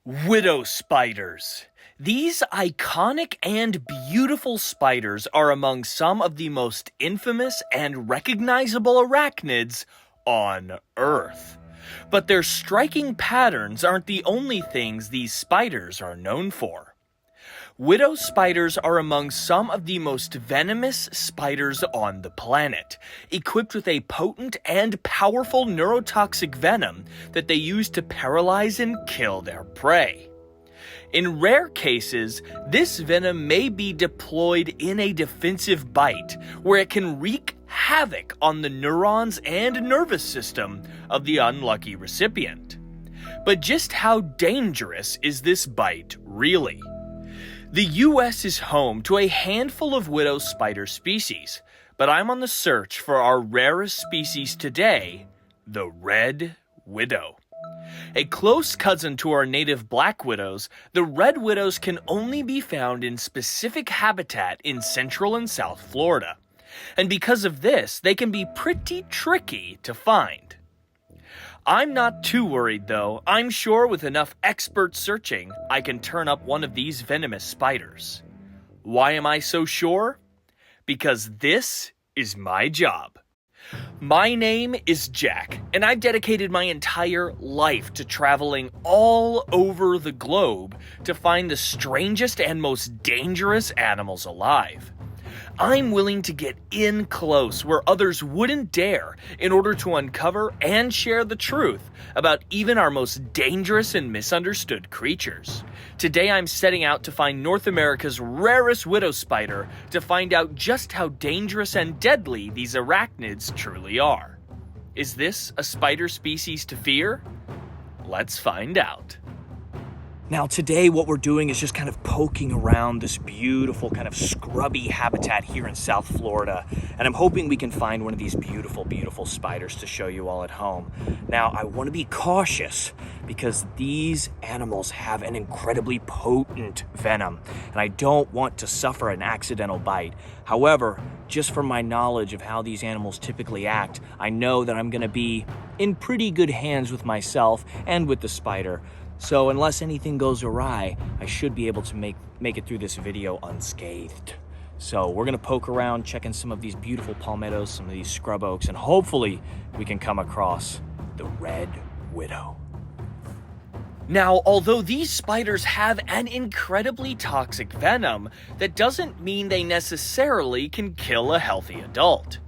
Widow spiders. These iconic and beautiful spiders are among some of the most infamous and recognizable arachnids on Earth. But their striking patterns aren't the only things these spiders are known for. Widow spiders are among some of the most venomous spiders on the planet, equipped with a potent and powerful neurotoxic venom that they use to paralyze and kill their prey. In rare cases, this venom may be deployed in a defensive bite, where it can wreak havoc on the neurons and nervous system of the unlucky recipient. But just how dangerous is this bite really? The US is home to a handful of widow spider species, but I'm on the search for our rarest species today, the red widow. A close cousin to our native black widows, the red widows can only be found in specific habitat in Central and South Florida. And because of this, they can be pretty tricky to find. I'm not too worried though. I'm sure with enough expert searching, I can turn up one of these venomous spiders. Why am I so sure? Because this is my job. My name is Jack, and I've dedicated my entire life to traveling all over the globe to find the strangest and most dangerous animals alive. I'm willing to get in close where others wouldn't dare in order to uncover and share the truth about even our most dangerous and misunderstood creatures. Today I'm setting out to find North America's rarest widow spider to find out just how dangerous and deadly these arachnids truly are. Is this a spider species to fear? Let's find out. Now today what we're doing is just kind of poking around this beautiful kind of scrubby habitat here in South Florida, and I'm hoping we can find one of these beautiful, beautiful spiders to show you all at home. Now I want to be cautious because these animals have an incredibly potent venom, and I don't want to suffer an accidental bite. However, just from my knowledge of how these animals typically act, I know that I'm going to be in pretty good hands with myself and with the spider. So unless anything goes awry, I should be able to make it through this video unscathed. So we're gonna poke around, checking some of these beautiful palmettos, some of these scrub oaks, and hopefully we can come across the red widow. Now, although these spiders have an incredibly toxic venom, that doesn't mean they necessarily can kill a healthy adult.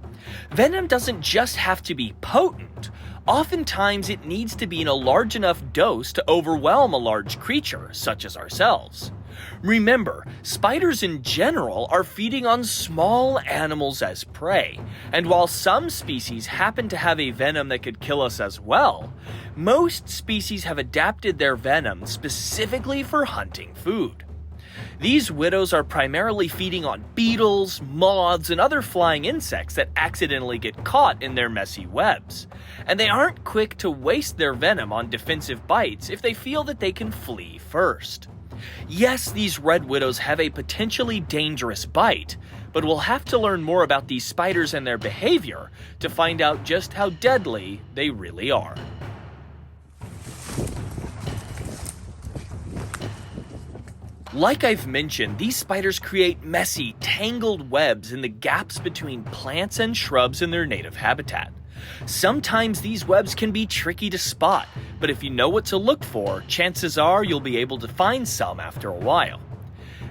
Venom doesn't just have to be potent. Oftentimes, it needs to be in a large enough dose to overwhelm a large creature, such as ourselves. Remember, spiders in general are feeding on small animals as prey, and while some species happen to have a venom that could kill us as well, most species have adapted their venom specifically for hunting food. These widows are primarily feeding on beetles, moths, and other flying insects that accidentally get caught in their messy webs. And they aren't quick to waste their venom on defensive bites if they feel that they can flee first. Yes, these red widows have a potentially dangerous bite, but we'll have to learn more about these spiders and their behavior to find out just how deadly they really are. Like I've mentioned, these spiders create messy, tangled webs in the gaps between plants and shrubs in their native habitat. Sometimes these webs can be tricky to spot, but if you know what to look for, chances are you'll be able to find some after a while.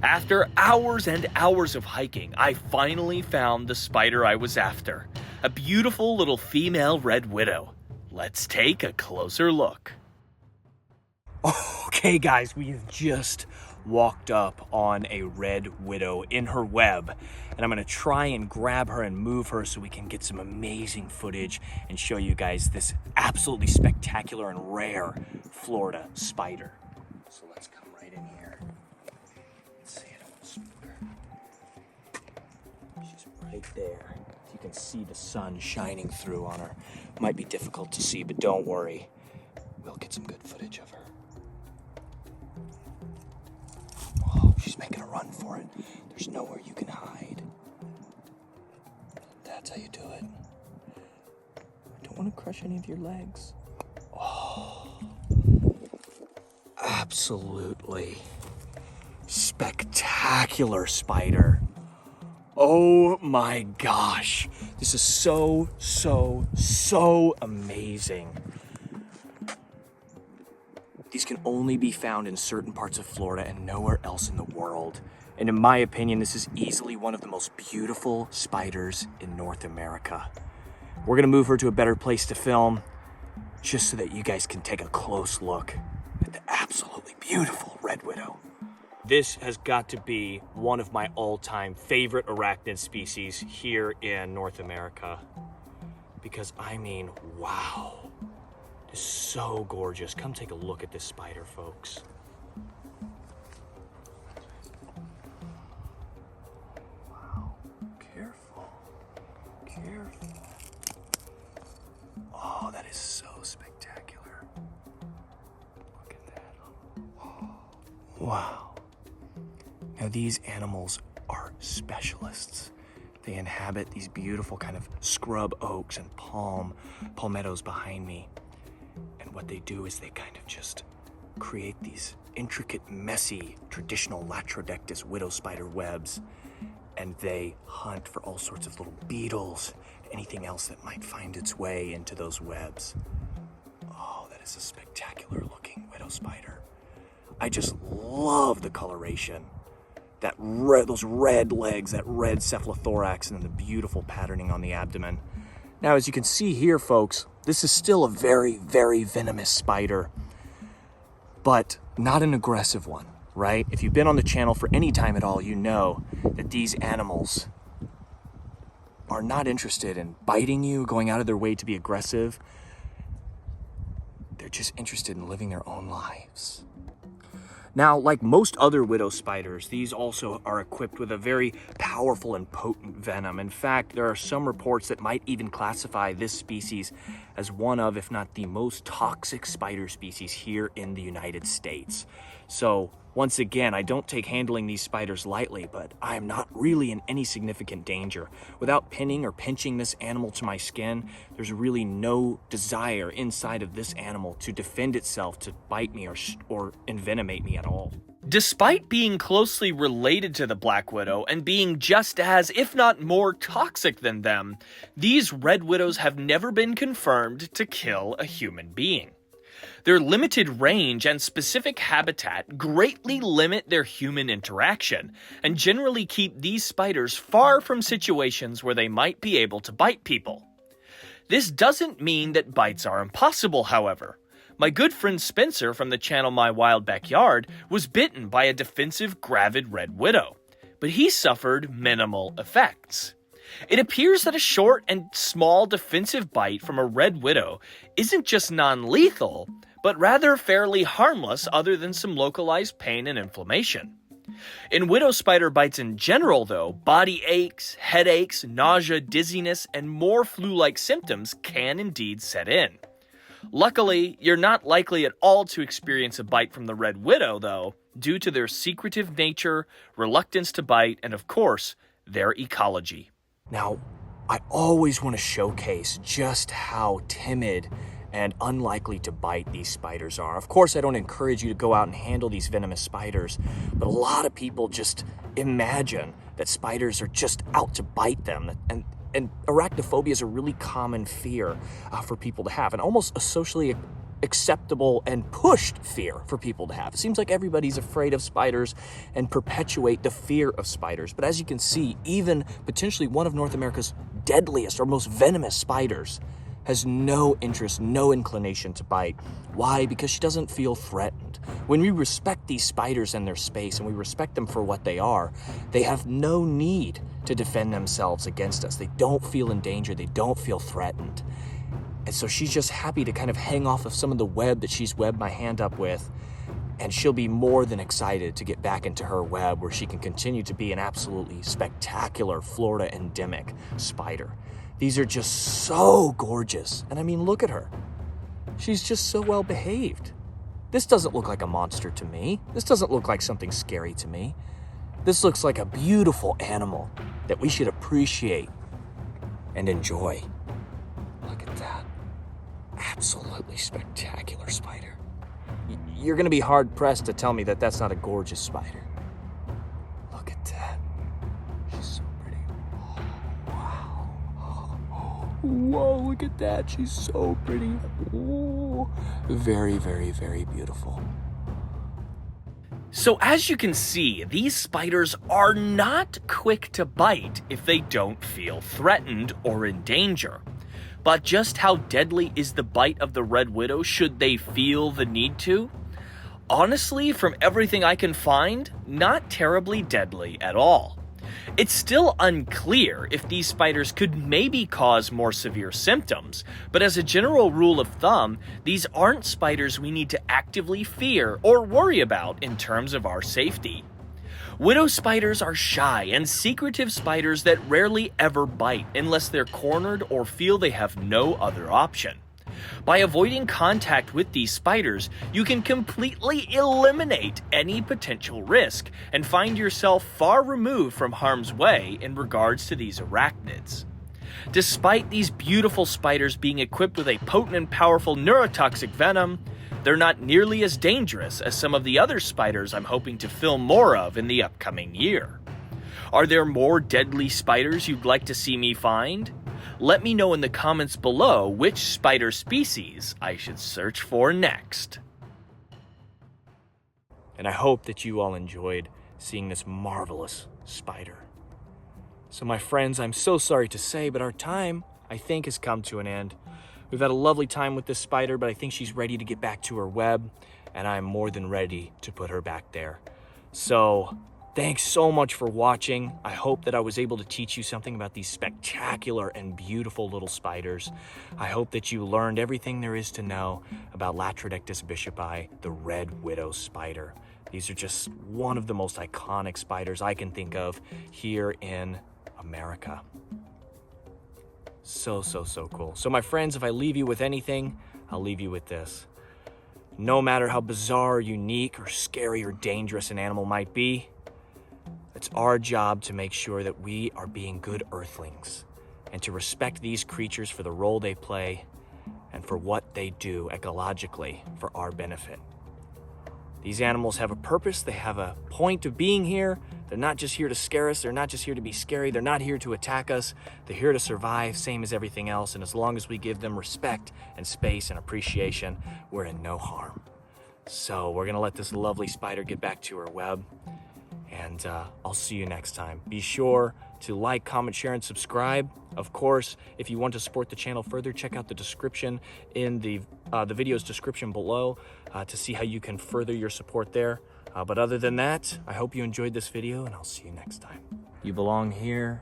After hours and hours of hiking, I finally found the spider I was after, a beautiful little female red widow. Let's take a closer look. Okay guys, we've just walked up on a red widow in her web, and I'm gonna try and grab her and move her so we can get some amazing footage and show you guys this absolutely spectacular and rare Florida spider. So let's come right in here. Let's see, I don't want to spook her. She's right there. You can see the sun shining through on her. Might be difficult to see, but don't worry. We'll get some good footage of her. She's making a run for it. There's nowhere you can hide. That's how you do it. I don't want to crush any of your legs. Oh. absolutely spectacular spider. Oh my gosh. This is so amazing. These can only be found in certain parts of Florida and nowhere else in the world. And in my opinion, this is easily one of the most beautiful spiders in North America. We're gonna move her to a better place to film, just so that you guys can take a close look at the absolutely beautiful red widow. This has got to be one of my all-time favorite arachnid species here in North America. Because I mean, wow, it's so gorgeous. Come take a look at this spider, folks. Wow, careful, careful. Oh, that is so spectacular. Look at that. Oh. Wow. Now these animals are specialists. They inhabit these beautiful kind of scrub oaks and palmettos behind me. And what they do is they kind of just create these intricate, messy, traditional Latrodectus widow spider webs. And they hunt for all sorts of little beetles, anything else that might find its way into those webs. Oh, that is a spectacular looking widow spider. I just love the coloration. Those red legs, that red cephalothorax, and then the beautiful patterning on the abdomen. Now, as you can see here, folks, this is still a very venomous spider, but not an aggressive one, right? If you've been on the channel for any time at all, you know that these animals are not interested in biting you, going out of their way to be aggressive. They're just interested in living their own lives. Now, like most other widow spiders, these also are equipped with a very powerful and potent venom. In fact, there are some reports that might even classify this species as one of, if not the most toxic spider species here in the United States. So, once again, I don't take handling these spiders lightly, but I am not really in any significant danger. Without pinning or pinching this animal to my skin, there's really no desire inside of this animal to defend itself, to bite me or envenomate me at all. Despite being closely related to the black widow and being just as, if not more, toxic than them, these red widows have never been confirmed to kill a human being. Their limited range and specific habitat greatly limit their human interaction, and generally keep these spiders far from situations where they might be able to bite people. This doesn't mean that bites are impossible, however. My good friend Spencer from the channel My Wild Backyard was bitten by a defensive gravid red widow, but he suffered minimal effects. It appears that a short and small defensive bite from a red widow isn't just non-lethal, but rather fairly harmless other than some localized pain and inflammation. In widow spider bites in general, though, body aches, headaches, nausea, dizziness, and more flu-like symptoms can indeed set in. Luckily, you're not likely at all to experience a bite from the red widow, though, due to their secretive nature, reluctance to bite, and of course, their ecology. Now, I always want to showcase just how timid and unlikely to bite these spiders are. Of course, I don't encourage you to go out and handle these venomous spiders, but a lot of people just imagine that spiders are just out to bite them, and arachnophobia is a really common fear for people to have, and almost a socially acceptable and pushed fear for people to have. It seems like everybody's afraid of spiders and perpetuate the fear of spiders. But as you can see, even potentially one of North America's deadliest or most venomous spiders has no interest, no inclination to bite. Why? Because she doesn't feel threatened. When we respect these spiders and their space, and we respect them for what they are, they have no need to defend themselves against us. They don't feel in danger. They don't feel threatened. And so she's just happy to kind of hang off of some of the web that she's webbed my hand up with, and she'll be more than excited to get back into her web where she can continue to be an absolutely spectacular Florida endemic spider. These are just so gorgeous. And I mean, look at her. She's just so well behaved. This doesn't look like a monster to me. This doesn't look like something scary to me. This looks like a beautiful animal that we should appreciate and enjoy. Look at that. Absolutely spectacular spider. you're gonna be hard-pressed to tell me that that's not a gorgeous spider. Look at that. She's so pretty. Oh, wow. Whoa, look at that. She's so pretty. Oh, very, very, very beautiful. So as you can see, these spiders are not quick to bite if they don't feel threatened or in danger. But just how deadly is the bite of the red widow should they feel the need to? Honestly, from everything I can find, not terribly deadly at all. It's still unclear if these spiders could maybe cause more severe symptoms, but as a general rule of thumb, these aren't spiders we need to actively fear or worry about in terms of our safety. Widow spiders are shy and secretive spiders that rarely ever bite unless they're cornered or feel they have no other option. By avoiding contact with these spiders, you can completely eliminate any potential risk and find yourself far removed from harm's way in regards to these arachnids. Despite these beautiful spiders being equipped with a potent and powerful neurotoxic venom, they're not nearly as dangerous as some of the other spiders I'm hoping to film more of in the upcoming year. Are there more deadly spiders you'd like to see me find? Let me know in the comments below which spider species I should search for next. And I hope that you all enjoyed seeing this marvelous spider. So my friends, I'm so sorry to say, but our time, I think, has come to an end. We've had a lovely time with this spider, but I think she's ready to get back to her web, and I'm more than ready to put her back there. So thanks so much for watching. I hope that I was able to teach you something about these spectacular and beautiful little spiders. I hope that you learned everything there is to know about Latrodectus bishopi, the red widow spider. These are just one of the most iconic spiders I can think of here in America. So cool. So my friends, if I leave you with anything, I'll leave you with this. No matter how bizarre, unique, or scary or dangerous an animal might be, it's our job to make sure that we are being good earthlings and to respect these creatures for the role they play and for what they do ecologically for our benefit. These animals have a purpose. They have a point of being here. They're not just here to scare us. They're not just here to be scary. They're not here to attack us. They're here to survive, same as everything else. And as long as we give them respect and space and appreciation, we're in no harm. So we're going to let this lovely spider get back to her web. And I'll see you next time. Be sure to like, comment, share, and subscribe. Of course, if you want to support the channel further, check out the description in the video's description below to see how you can further your support there. But other than that, I hope you enjoyed this video, and I'll see you next time. You belong here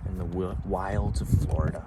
in the wilds of Florida.